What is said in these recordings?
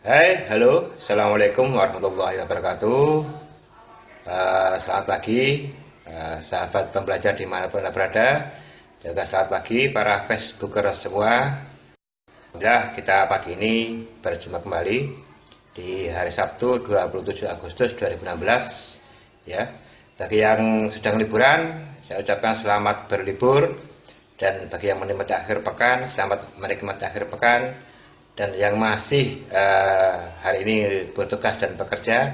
Hai, halo, assalamualaikum warahmatullahi wabarakatuh. Selamat pagi, sahabat pembelajar dimanapun Anda berada. Juga selamat pagi para Facebooker semua. Alhamdulillah kita pagi ini berjumpa kembali di hari Sabtu 27 Agustus 2016. Ya, bagi yang sedang liburan, saya ucapkan selamat berlibur. Dan bagi yang menikmati akhir pekan, selamat menikmati akhir pekan. Dan yang masih hari ini bertugas dan bekerja,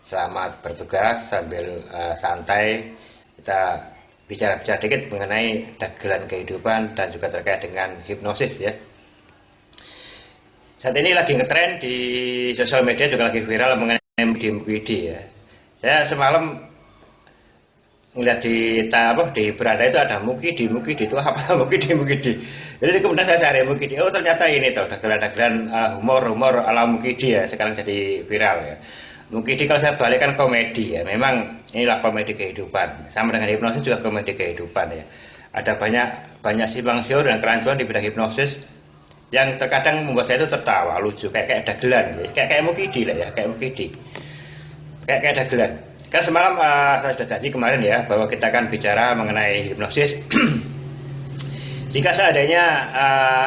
selamat bertugas sambil santai. Kita bicara-bicara dikit mengenai dagelan kehidupan dan juga terkait dengan hipnosis ya. Saat ini lagi ngetren di sosial media, juga lagi viral mengenai mukidi ya. Saya semalam ngeliat di beranda itu ada mukidi itu apa mukidi. Jadi kemudian saya cari mukidi, oh ternyata ini tuh dagelan-dagelan humor ala mukidi ya, sekarang jadi viral ya. Mukidi kalau saya balikkan komedi ya, memang inilah komedi kehidupan. Sama dengan hipnosis juga komedi kehidupan ya. Ada banyak simpang siur dan kerancuan di bidang hipnosis yang terkadang membuat saya itu tertawa, lucu, kayak dagelan ya. Kayak mukidi lah ya, kayak mukidi. Kayak dagelan. Kan semalam saya sudah janji kemarin ya bahwa kita akan bicara mengenai hipnosis. Jika seandainya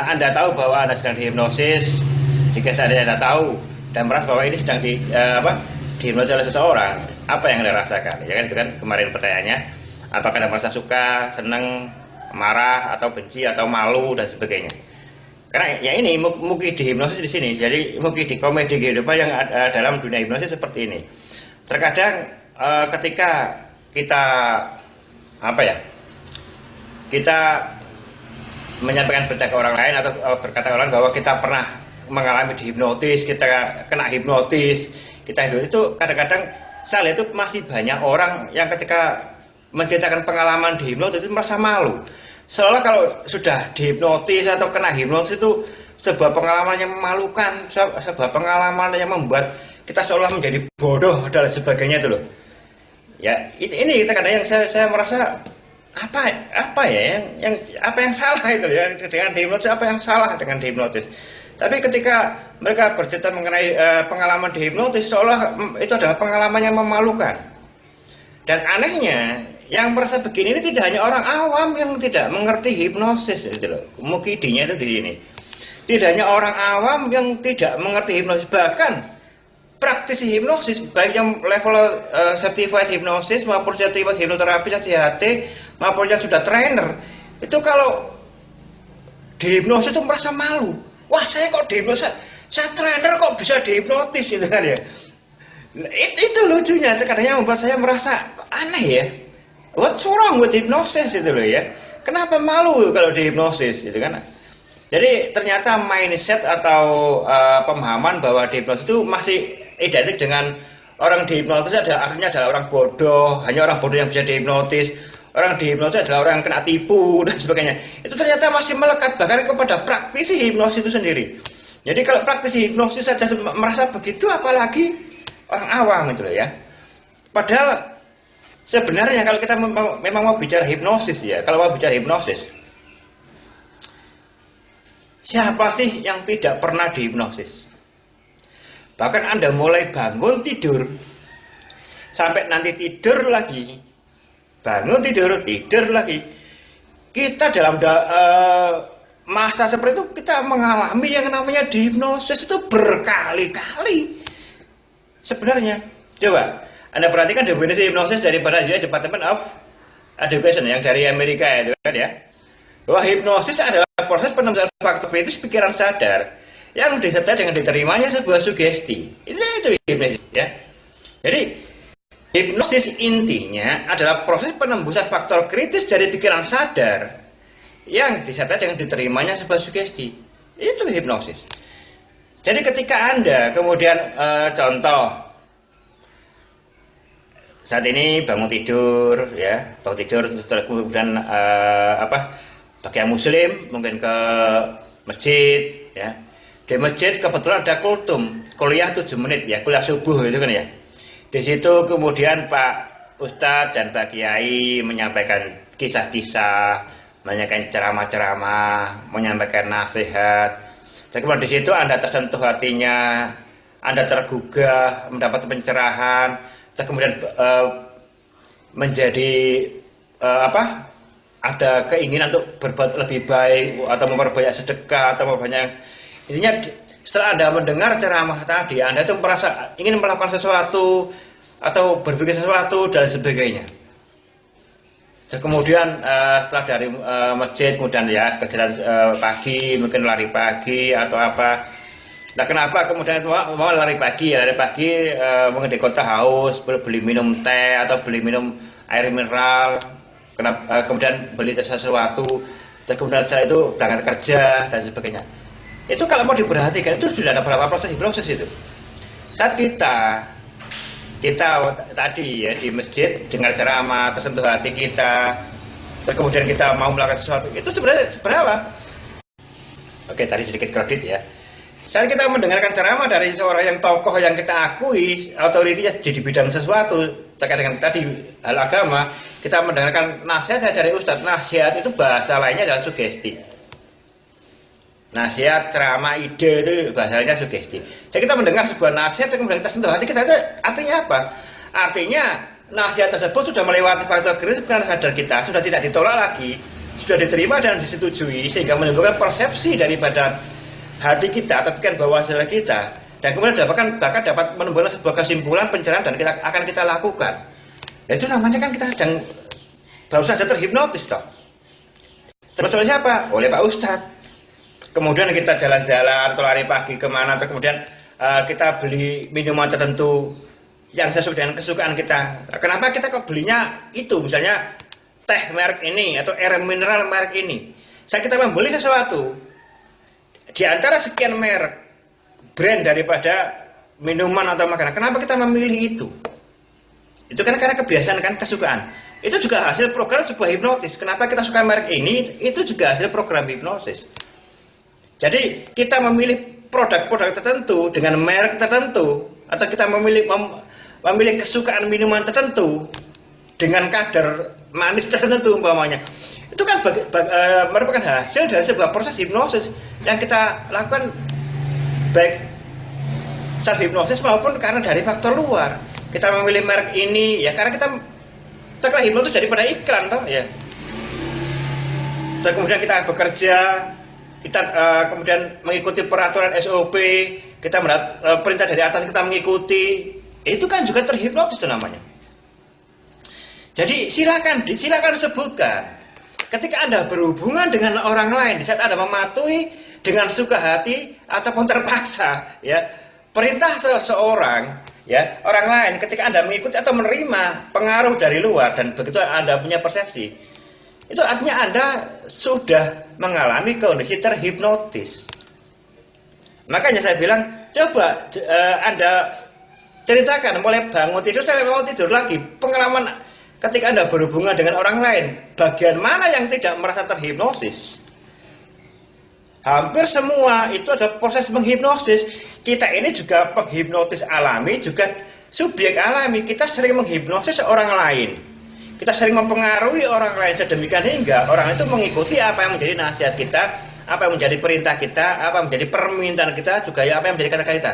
Anda tahu bahwa Anda sedang dihipnosis, jika seandainya Anda tahu dan merasa bahwa ini sedang dihipnosis oleh seseorang, apa yang Anda rasakan? Ya kan itu kan kemarin pertanyaannya, apakah Anda merasa suka, senang, marah atau benci atau malu dan sebagainya. Karena ya ini mukidi hipnosis di sini. Jadi mukidi komedi kehidupan yang dalam dunia hipnosis seperti ini. Terkadang ketika kita kita menyampaikan berita ke orang lain atau berkata ke orang bahwa kita pernah mengalami dihipnotis, kita kena hipnotis, itu kadang-kadang saya lihat itu masih banyak orang yang ketika menceritakan pengalaman dihipnotis itu merasa malu. Seolah kalau sudah dihipnotis atau kena hipnotis itu sebuah pengalaman yang memalukan, sebuah pengalaman yang membuat kita seolah menjadi bodoh dan sebagainya itu loh. Ya, ini kadang-kadang yang saya merasa apa yang salah itu ya dengan hipnotis, apa yang salah dengan hipnotis. Tapi ketika mereka bercerita mengenai pengalaman dihipnotis seolah itu adalah pengalaman yang memalukan. Dan anehnya yang merasa begini ini tidak hanya orang awam yang tidak mengerti hipnosis itu loh. Mukidinya itu di sini. Tidak hanya orang awam yang tidak mengerti hipnosis, bahkan praktisi hipnosis baik yang level certified hipnosis maupun certified hipnoterapi CHT maupun yang sudah trainer itu kalau dihipnosis itu merasa malu. Wah, saya kok dihipnosis, saya trainer kok bisa dihipnotis gitu kan ya. Itu lucunya, terkadang membuat saya merasa aneh ya. What's wrong with hypnosis itu loh ya. Kenapa malu kalau dihipnosis gitu kan. Jadi ternyata mindset atau pemahaman bahwa dihipnosis itu masih identik dengan orang dihipnotis artinya adalah orang bodoh, hanya orang bodoh yang bisa dihipnotis. Orang dihipnotis adalah orang yang kena tipu dan sebagainya. Itu ternyata masih melekat bahkan kepada praktisi hipnosis itu sendiri. Jadi kalau praktisi hipnosis saja merasa begitu, apalagi orang awam itu loh ya. Padahal sebenarnya kalau kita memang mau bicara hipnosis ya, kalau mau bicara hipnosis, siapa sih yang tidak pernah dihipnosis? Bahkan Anda mulai bangun tidur sampai nanti tidur lagi, bangun tidur lagi. Kita dalam masa seperti itu kita mengalami yang namanya dihipnosis itu berkali-kali. Sebenarnya, coba Anda perhatikan definisi hipnosis daripada Department of Education yang dari Amerika itu kan ya. Bahwa hipnosis adalah proses penemuan faktor kritis pikiran sadar yang disertai dengan diterimanya sebuah sugesti. Itu hipnosis ya. Jadi hipnosis intinya adalah proses penembusan faktor kritis dari pikiran sadar yang disertai dengan diterimanya sebuah sugesti. Itu hipnosis. Jadi ketika Anda kemudian contoh saat ini bangun tidur terus kemudian bagi yang muslim mungkin ke masjid ya. Di masjid kebetulan ada kuliah 7 menit ya, kuliah subuh itu kan ya. Di situ kemudian Pak Ustadz dan Pak Kiai menyampaikan kisah-kisah, menyampaikan ceramah-ceramah, menyampaikan nasihat. Dan kemudian di situ Anda tersentuh hatinya, Anda tergugah, mendapat pencerahan, kemudian menjadi ada keinginan untuk berbuat lebih baik atau memperbanyak sedekah atau memperbanyak, intinya setelah Anda mendengar ceramah tadi, Anda itu merasa ingin melakukan sesuatu atau berpikir sesuatu dan sebagainya. Dan kemudian setelah dari masjid, kemudian ya kegiatan pagi, mungkin lari pagi atau apa. Nah, kenapa kemudian mau lari pagi? Ya, lari pagi mungkin di kota haus, beli minum teh atau beli minum air mineral. Kemudian beli sesuatu, dan kemudian saya itu berangkat kerja dan sebagainya. Itu kalau mau diperhatikan itu sudah ada beberapa proses itu. Saat kita tadi ya di masjid dengar ceramah, tersentuh hati kita, terus kemudian kita mau melakukan sesuatu, itu sebenarnya seberapa? Oke, tadi sedikit kredit ya. Saat kita mendengarkan ceramah dari seorang yang tokoh yang kita akui otoritinya di bidang sesuatu terkait dengan tadi hal agama, kita mendengarkan nasihat dari Ustadz. Nasihat itu bahasa lainnya adalah sugesti. Nasihat, ceramah, ide itu bahasanya sugesti. Jadi kita mendengar sebuah nasihat dan kemudian kita sentuh hati kita, itu artinya apa? Artinya nasihat tersebut sudah melewati faktor kritis karena sadar kita, sudah tidak ditolak lagi, sudah diterima dan disetujui, sehingga menimbulkan persepsi daripada hati kita atau pikiran bawah sadar kita, dan kemudian bahkan dapat menimbulkan sebuah kesimpulan pencerahan dan akan kita lakukan. Itu namanya kan kita sedang baru saja terhipnotis toh. Terus oleh siapa? Oleh Pak Ustadz. Kemudian kita jalan-jalan atau lari pagi kemana, atau kemudian kita beli minuman tertentu yang sesuai dengan kesukaan kita. Kenapa kita kok belinya itu, misalnya teh merek ini atau air mineral merek ini? Saat kita membeli sesuatu di antara sekian merek brand daripada minuman atau makanan, kenapa kita memilih itu? Itu kan karena kebiasaan, kan, kesukaan. Itu juga hasil program sebuah hipnotis. Kenapa kita suka merek ini? Itu juga hasil program hipnosis. Jadi kita memilih produk-produk tertentu dengan merek tertentu, atau kita memilih kesukaan minuman tertentu dengan kadar manis tertentu umpamanya, itu kan merupakan hasil dari sebuah proses hipnosis yang kita lakukan, baik self hipnosis maupun karena dari faktor luar. Kita memilih merek ini ya karena kita terkena hipnotis daripada iklan toh ya. Dan kemudian kita bekerja, kita kemudian mengikuti peraturan SOP, kita perintah dari atas kita mengikuti, itu kan juga terhipnotis itu namanya. Jadi silakan sebutkan ketika Anda berhubungan dengan orang lain, di saat Anda mematuhi dengan suka hati ataupun terpaksa ya perintah seseorang ya, orang lain, ketika Anda mengikuti atau menerima pengaruh dari luar dan begitu Anda punya persepsi, itu artinya Anda sudah mengalami kondisi terhipnotis. Makanya saya bilang, coba Anda ceritakan mulai bangun tidur sampai mau tidur lagi, pengalaman ketika Anda berhubungan dengan orang lain, bagian mana yang tidak merasa terhipnosis? Hampir semua itu ada proses menghipnosis. Kita ini juga penghipnotis alami, juga subjek alami. Kita sering menghipnosis orang lain. Kita sering mempengaruhi orang lain sedemikian hingga orang itu mengikuti apa yang menjadi nasihat kita, apa yang menjadi perintah kita, apa yang menjadi permintaan kita, juga ya apa yang menjadi kata-kata kita.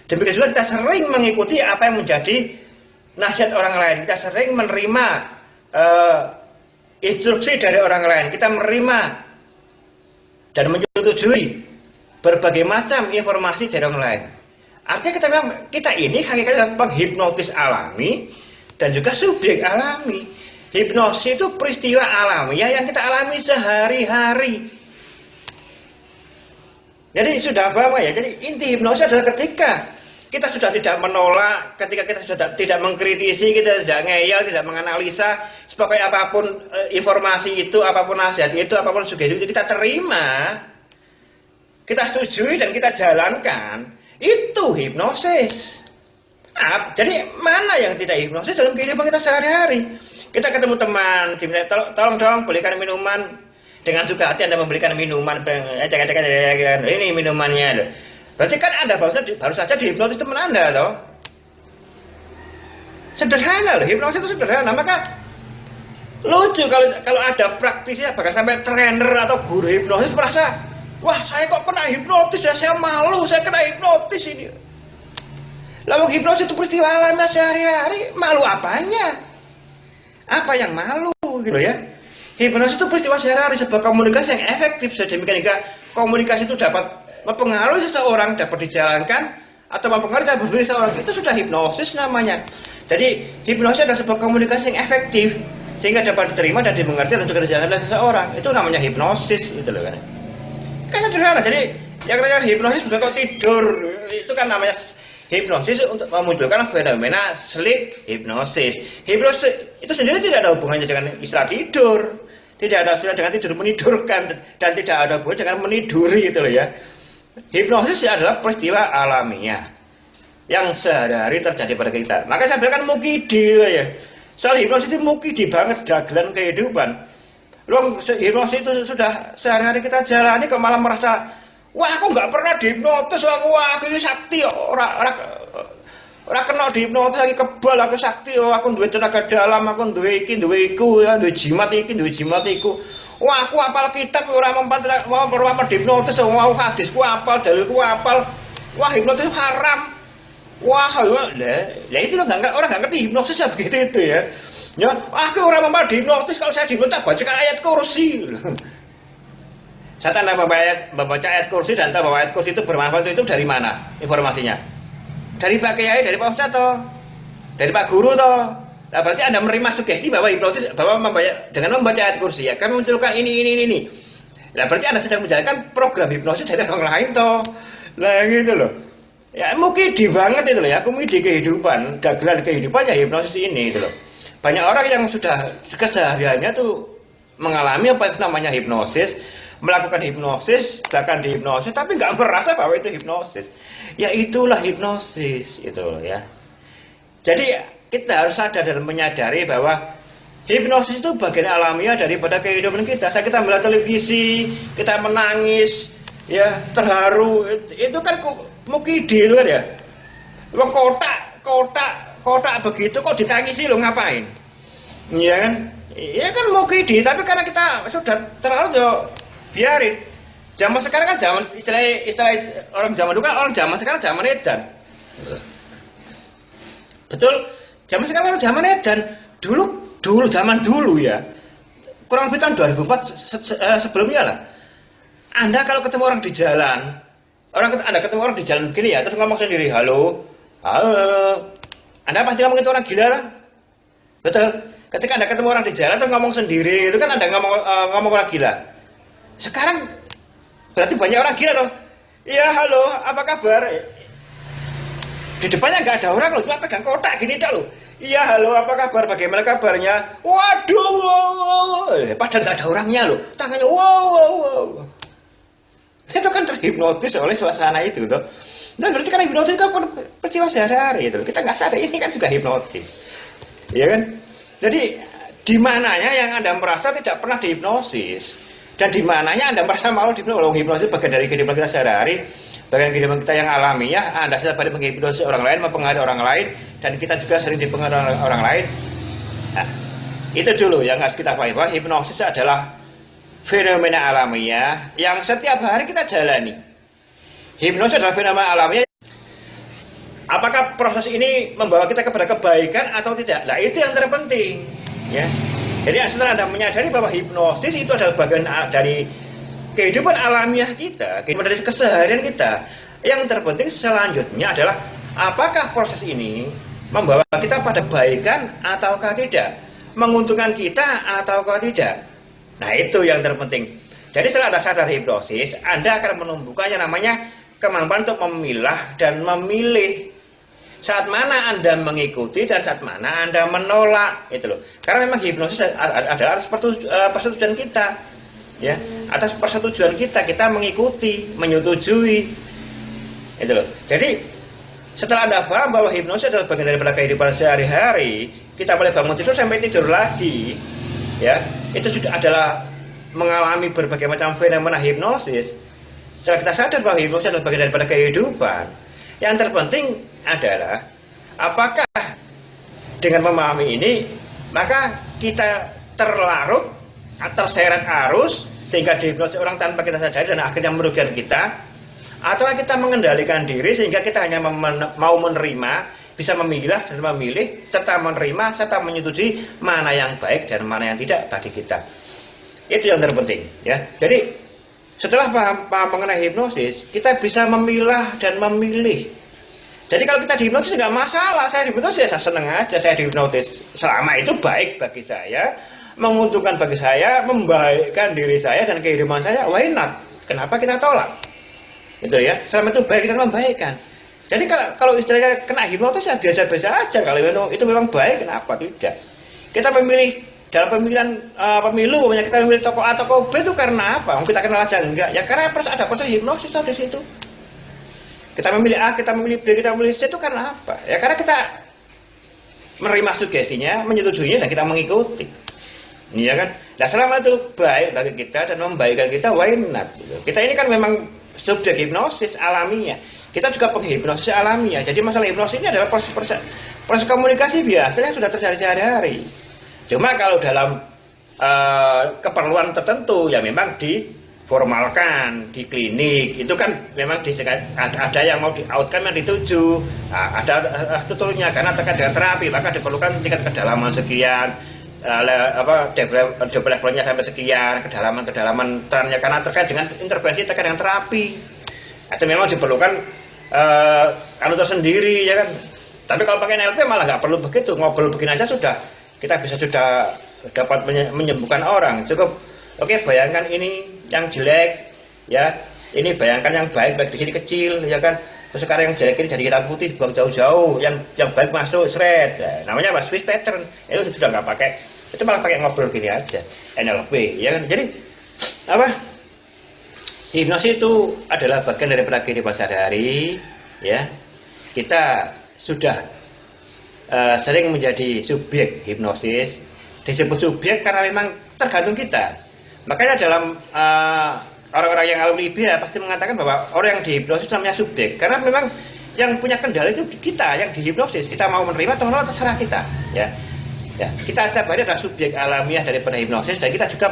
Demikian juga kita sering mengikuti apa yang menjadi nasihat orang lain. Kita sering menerima instruksi dari orang lain. Kita menerima dan menyetujui berbagai macam informasi dari orang lain. Artinya kita ini hakikatnya penghipnotis alami dan juga subjek alami. Hipnosis itu peristiwa alamiah yang kita alami sehari-hari. Jadi sudah paham ya? Jadi inti hipnosis adalah ketika kita sudah tidak menolak, ketika kita sudah tidak mengkritisi, kita tidak ngeyel, tidak menganalisa, sebagai apapun informasi itu, apapun nasihat itu, apapun sugesti itu kita terima, kita setujui dan kita jalankan, itu hipnosis. Nah, jadi mana yang tidak hipnosis dalam kehidupan kita sehari-hari? Kita ketemu teman, tolong dong belikan minuman, dengan suka hati Anda membelikan minuman, ini minumannya. Berarti kan Anda baru saja dihipnotis teman Anda toh. Sederhana loh, hipnosis itu sederhana. Maka lucu kalau ada praktisinya, bahkan sampai trainer atau guru hipnosis merasa, wah saya kok kena hipnotis ya, saya malu saya kena hipnotis ini. Lalu hipnosis itu peristiwa alami sehari-hari, malu apanya? Apa yang malu gitu ya? Hipnosis itu peristiwa sehari-hari, sebuah komunikasi yang efektif. Sedemikian hingga komunikasi itu dapat mempengaruhi seseorang, dapat dijalankan atau mempengaruhi cara berpikir seseorang, itu sudah hipnosis namanya. Jadi hipnosis adalah sebuah komunikasi yang efektif sehingga dapat diterima dan dimengerti dan juga dijalankan oleh seseorang. Itu namanya hipnosis gitu loh kan. Kan sederhana. Jadi yang namanya hipnosis bukan kok tidur, itu kan namanya hipnosis untuk memunculkan fenomena sleep hipnosis. Hipnosis itu sendiri tidak ada hubungannya dengan istilah tidur, tidak ada hubungannya dengan tidur menidurkan, dan tidak ada hubungannya dengan meniduri gitu loh ya. Hipnosis adalah peristiwa alamiah yang sehari-hari terjadi pada kita. Maka saya bilang kan mukidi ya. Soal hipnosis itu mukidi banget, dagelan kehidupan. Hipnosis itu sudah sehari-hari kita jalani, kok malah merasa wah aku nggak pernah dihipnotis, aku ini sakti, orang kena dihipnotis lagi kebal, aku sakti, aku duwe tenaga dalam, aku duwe iki, duwe iku, ya, duwe jimat iki, duwe jimat iku. Wah aku apal kitab, orang mau dihipnotis, mau hadisku apal, dalilku apal. Wah hipnotis itu haram. Wah ya itu orang nggak ngerti hipnosis ya begitu itu ya. Ya, aku orang mau dihipnotis, kalau saya dihipnotis bacakan ayat kursi. Saya tanda membaca ayat kursi dan tahu bahwa ayat kursi itu bermanfaat itu dari mana informasinya? Dari Pak Kiai, dari Pak Ustadz toh, dari Pak Guru toh. Nah, berarti Anda menerima sugesti bahwa hipnotis, bahwa dengan membaca ayat kursi ya, akan memunculkan ini. Nah, berarti Anda sedang menjalankan program hipnosis dari orang lain toh. Lah gitu loh. Ya mukidi banget itu loh ya, komedi kehidupan, dagelan kehidupan ya hipnosis ini itu loh. Banyak orang yang sudah kesehariannya tuh mengalami apa itu namanya hipnosis, melakukan hipnosis, bahkan dihipnosis, tapi nggak merasa bahwa itu hipnosis. Ya itulah hipnosis itu loh ya. Jadi kita harus sadar dan menyadari bahwa hipnosis itu bagian alamiah daripada kehidupan kita. Saat kita melihat televisi, kita menangis, ya terharu, itu kan mukidi itu kan ya. Wong kotak begitu kok ditangisi lo ngapain? Iya kan? Iya kan mukidi, tapi karena kita sudah terlalu biarin. Zaman sekarang kan zaman istilah orang zaman dulu kan orang zaman sekarang zaman edan. Betul. Zaman sekarang orang zaman edan. Dulu zaman dulu ya. Kurang lebih tahun 2004 sebelumnya lah. Anda kalau ketemu orang di jalan, Anda ketemu orang di jalan begini ya, terus ngomong sendiri, halo. Anda pasti ngomong itu orang gila lah. Betul. Ketika Anda ketemu orang di jalan terus ngomong sendiri, itu kan Anda ngomong orang gila. Sekarang berarti banyak orang gila loh. Iya halo, apa kabar? Di depannya nggak ada orang loh, cuma pegang kotak gini dah loh. Iya halo, apa kabar? Bagaimana kabarnya? Waduh, padahal nggak ada orangnya loh. Tangannya wow. Itu kan terhipnotis oleh suasana itu tuh. Dan berarti kan hipnotis itu kan peristiwa sehari-hari itu. Kita nggak sadar ini kan juga hipnotis, ya kan? Jadi di mananya yang Anda merasa tidak pernah dihipnosis? Dan di mananya Anda merasa malu dihipnosis? Kalau hipnosis bagian dari kehidupan kita sehari-hari, bagian kehidupan kita yang alamiah, Anda sedang pada menghipnosis orang lain, mempengaruhi orang lain, dan kita juga sering dipengaruhi orang lain. Nah, itu dulu yang harus kita pahami, bahwa hipnosis adalah fenomena alamiah yang setiap hari kita jalani. Hipnosis adalah fenomena alamiah. Apakah proses ini membawa kita kepada kebaikan atau tidak? Nah, itu yang terpenting, ya. Jadi setelah Anda menyadari bahwa hipnosis itu adalah bagian dari kehidupan alamiah kita, kehidupan dari keseharian kita, yang terpenting selanjutnya adalah apakah proses ini membawa kita pada kebaikan ataukah tidak, menguntungkan kita ataukah tidak. Nah, itu yang terpenting. Jadi setelah Anda sadar hipnosis, Anda akan menumbuhkan yang namanya kemampuan untuk memilah dan memilih saat mana Anda mengikuti dan saat mana Anda menolak, itu loh. Karena memang hipnosis adalah atas persetujuan kita, ya, atas persetujuan kita mengikuti, menyetujui, itu loh. Jadi setelah Anda paham bahwa hipnosis adalah bagian daripada kehidupan sehari-hari, kita boleh bangun tidur sampai tidur lagi, ya, itu sudah adalah mengalami berbagai macam fenomena hipnosis. Setelah kita sadar bahwa hipnosis adalah bagian daripada kehidupan, yang terpenting adalah apakah dengan memahami ini maka kita terlarut, terseret arus sehingga dihipnosis orang tanpa kita sadari dan akhirnya merugikan kita, Atau kita mengendalikan diri sehingga kita hanya mau menerima, bisa memilah dan memilih, serta menerima, serta menyetujui mana yang baik dan mana yang tidak bagi kita. Itu yang terpenting, ya. Jadi setelah paham mengenai hipnosis, kita bisa memilah dan memilih. Jadi kalau kita dihipnotis nggak masalah, saya dihipnotis ya saya seneng aja, saya dihipnotis. Selama itu baik bagi saya, menguntungkan bagi saya, membaikkan diri saya dan kehidupan saya, why not? Kenapa kita tolak? Gitu ya, selama itu baik dan membaikkan. Jadi kalau istilahnya kena hipnotis ya biasa-biasa aja. Kalau itu memang baik, kenapa tidak? Kita memilih dalam pemilihan pemilu, kita memilih tokoh A, tokoh B itu karena apa? Kita kenal aja enggak? Ya karena ada proses hipnosis di situ. Kita memilih A, kita memilih B, kita memilih C itu karena apa? Ya karena kita menerima sugestinya, menyetujuinya dan kita mengikuti. Iya kan? Nah selama itu baik bagi kita dan membaikkan kita, why not? Kita ini kan memang subjek hipnosis alamiah. Kita juga penghipnosis alamiah. Jadi masalah hipnosis ini adalah proses komunikasi biasa yang sudah terjadi sehari-hari. Cuma kalau dalam keperluan tertentu ya memang diformalkan di klinik. Itu kan memang ada yang mau di-outcome yang dituju. Nah, ada tuturnya karena terkait dengan terapi maka diperlukan tingkat kedalaman sekian. Double levelnya sampai sekian, kedalaman terangnya karena terkait dengan intervensi terkait dengan terapi. Itu memang diperlukan tersendiri ya kan. Tapi kalau pakai NLP malah nggak perlu begitu, ngobrol begini aja sudah kita sudah dapat menyembuhkan orang. Cukup oke, bayangkan ini yang jelek ya, ini bayangkan yang baik di sini kecil ya kan. Terus sekarang yang jelek ini jadi hitam putih buang jauh-jauh, yang baik masuk shred. Ya, namanya apa? Swiss pattern. Itu sudah nggak pakai, itu malah pakai ngobrol gini aja. NLP, ya kan? Jadi apa? Hipnosis itu adalah bagian daripada kehidupan sehari-hari, ya. Kita sudah sering menjadi subjek hipnosis. Disebut subjek karena memang tergantung kita. Makanya dalam orang-orang yang alumni IBA pasti mengatakan bahwa orang yang dihipnosis namanya subjek karena memang yang punya kendali itu kita yang dihipnosis. Kita mau menerima atau menolak terserah kita, ya. Kita setiap hari adalah subjek alamiah daripada hipnosis dan kita juga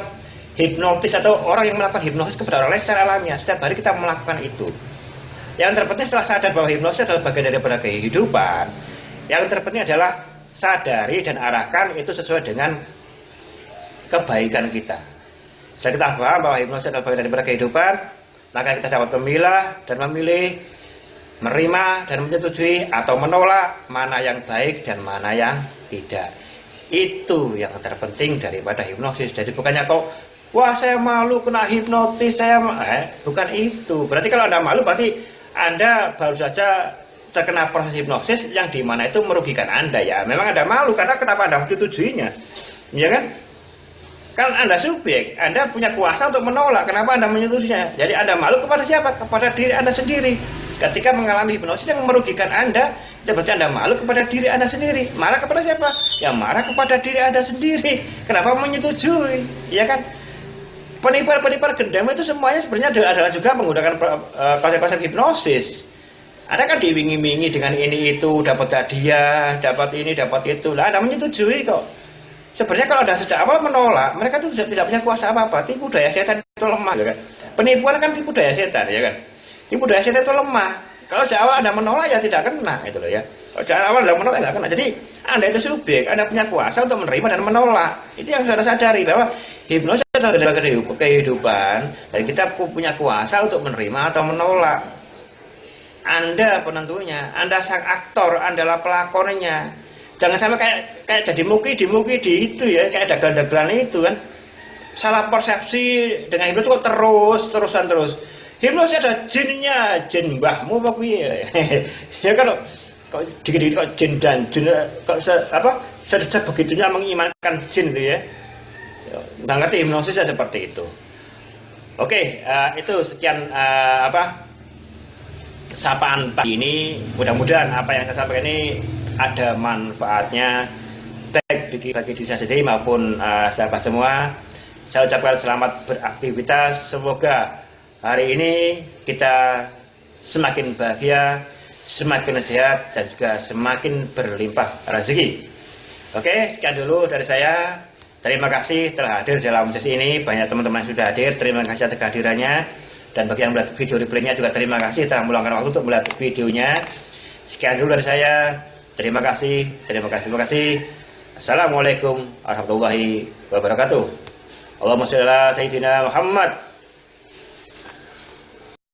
hipnotis atau orang yang melakukan hipnosis kepada orang lain secara alamiah. Setiap hari kita melakukan itu. Yang terpenting setelah sadar bahwa hipnosis adalah bagian daripada kehidupan, yang terpenting adalah sadari dan arahkan itu sesuai dengan kebaikan kita. Setelah kita paham bahwa hipnosis adalah bagian daripada kehidupan, maka kita dapat memilah dan memilih, menerima dan menyetujui atau menolak mana yang baik dan mana yang tidak. Itu yang terpenting daripada hipnosis. Jadi bukannya kok, wah saya malu kena hipnotis, bukan itu. Berarti kalau Anda malu berarti Anda baru saja terkena proses hipnosis yang dimana itu merugikan Anda ya. Memang Anda malu karena kenapa Anda menyetujuinya, ya kan? Kan Anda subjek, Anda punya kuasa untuk menolak. Kenapa Anda menyetujuinya? Jadi Anda malu kepada siapa? Kepada diri Anda sendiri. Ketika mengalami hipnosis yang merugikan Anda, itu berarti Anda malu kepada diri Anda sendiri. Marah kepada siapa? Ya marah kepada diri Anda sendiri. Kenapa menyetujui? Ya kan? Penipar gendam itu semuanya sebenarnya adalah juga menggunakan konsep-konsep hipnosis. Anda kan diwingi-wingi dengan ini itu, dapat hadiah, dapat ini, dapat itu. Lah Anda menyetujui kok. Sebenarnya kalau Anda sejak awal menolak, mereka itu tidak punya kuasa apa-apa. Tipu daya setan itu lemah, ya kan? Penipuan kan tipu daya setan, ya kan? Tipu daya setan itu lemah. Kalau sejak awal Anda menolak ya tidak kena, itu loh ya. Kalau sejak awal Anda menolak nggak kena. Jadi Anda itu subjek, Anda punya kuasa untuk menerima dan menolak. Itu yang Anda sadari bahwa hipnosis adalah kehidupan dan kita punya kuasa untuk menerima atau menolak. Anda penentunya, Anda sang aktor, Anda lah pelakonnya. Jangan sampai kayak jadi muki di itu ya, kayak dagelan-dagelan itu kan. Salah persepsi dengan hipnosis kok terus. Hipnosis ada jinnya, jin mbahmu apa piye? Ya kan kok dikit-dikit kok jin dan jin kok sebegitunya mengimankan jin gitu ya. Nggak ngerti hipnosis seperti itu. Oke, itu sekian sapaan pagi ini. Mudah-mudahan apa yang saya sampaikan ini ada manfaatnya baik bagi diri saya sendiri maupun sahabat semua. Saya ucapkan selamat beraktivitas. Semoga hari ini kita semakin bahagia, semakin sehat dan juga semakin berlimpah rezeki. Oke, sekian dulu dari saya. Terima kasih telah hadir dalam sesi ini. Banyak teman-teman yang sudah hadir. Terima kasih atas kehadirannya. Dan bagi yang melihat video replaynya juga terima kasih telah meluangkan waktu untuk melihat videonya. Sekian dulu dari saya. Terima kasih. Assalamualaikum warahmatullahi wabarakatuh. Allahumma sholli ala sayyidina Muhammad.